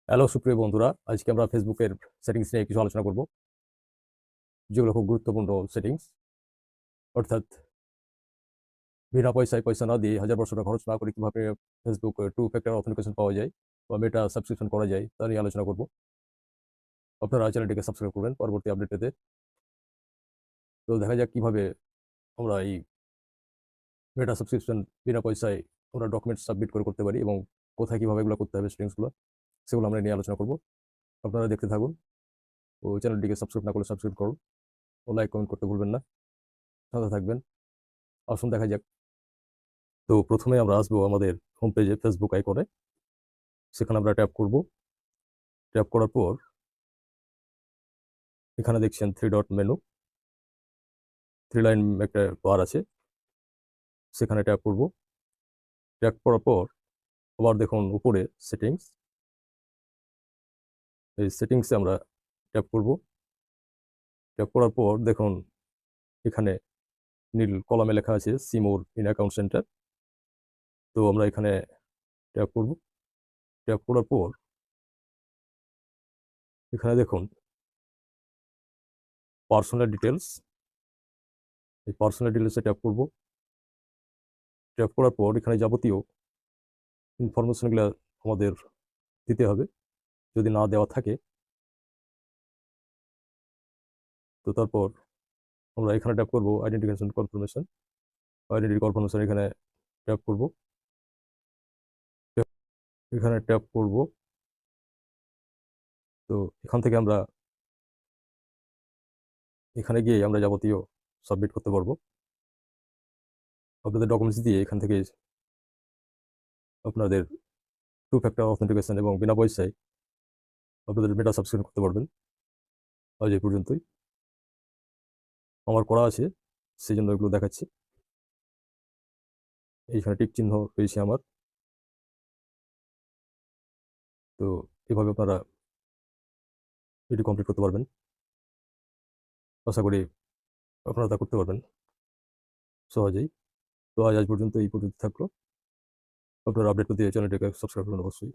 Hello সুপ্রিয় বন্ধুরা, আজকে আমরা ফেসবুকের সেটিংস নিয়ে কিছু আলোচনা করব, যেগুলো খুব গুরুত্বপূর্ণ সেটিংস। অর্থাৎ বিনা পয়সায় পয়সা না দিয়ে, হাজার বছর টাকা খরচ না করে কিভাবে ফেসবুক টু ফ্যাক্টর অথেন্টিকেশন পাওয়া যায় বা মেটা সাবস্ক্রিপশন করা যায় তা নিয়ে আলোচনা করব। আপনারা চ্যানেলটিকে সাবস্ক্রাইব করবেন পরবর্তী আপডেট পেতে। তো দেখা যাক কিভাবে আমরা এই মেটা সাবস্ক্রিপশন বিনা পয়সায় আমরা ডকুমেন্টস সাবমিট করে করতে পারি এবং কোথায় কিভাবে এগুলো করতে হবে সেটিংসগুলো, সেগুলো আমরা নিয়ে আলোচনা করব। আপনারা দেখতে থাকুন ও চ্যানেলটিকে সাবস্ক্রাইব না করলে সাবস্ক্রাইব করুন ও লাইক কমেন্ট করতে ভুলবেন না। সাথে থাকবেন। আসুন দেখা যাক। তো প্রথমে আমরা আসবো আমাদের হোম পেজে, ফেসবুক আইকনে। সেখানে আমরা ট্যাপ করব। ট্যাপ করার পর এখানে দেখছেন three dot menu, three line একটা বার আছে, সেখানে ট্যাপ করব। ট্যাপ করার পর আবার দেখুন উপরে সেটিংস, এই সেটিংসে আমরা ট্যাপ করব। ট্যাপ করার পর দেখুন এখানে নীল কলামে লেখা আছে see more in account centre. তো আমরা এখানে ট্যাপ করব। ট্যাপ করার পর এখানে দেখুন পার্সোনাল ডিটেলস, এই পার্সোনাল ডিটেলসে ট্যাপ করব। ট্যাপ করার পর এখানে যাবতীয় ইনফরমেশনগুলো আমাদের দিতে হবে, যদি না দেওয়া থাকে। তো তারপর আমরা এখানে ট্যাপ করব আইডেন্টিফিকেশন কনফার্মেশন। আইডেন্টি কনফার্মেশন এখানে ট্যাপ করব। এখানে ট্যাপ করব। তো এখান থেকে আমরা এখানে গিয়ে আমরা যাবতীয় সাবমিট করতে পারবো। আপনাদের ডকুমেন্টস দিয়ে এখান থেকে আপনাদের টু ফ্যাক্টর অথেন্টিকেশন এবং বিনা পয়সায় আপনাদের মেটা সাবস্ক্রিপশন করতে পারবেন। আজ এই পর্যন্তই। আমার করা আছে, সেই জন্য এগুলো দেখাচ্ছি। এইখানে টিক চিহ্ন পেয়েছি আমার। তো এভাবে আপনারা এটি কমপ্লিট করতে পারবেন। আশা করি আপনারা তা করতে পারবেন সহজেই। তো আজ পর্যন্ত এই পর্যন্ত থাকলো। আপনারা আপডেট পেতে চ্যানেলটিকে সাবস্ক্রাইব করুন অবশ্যই।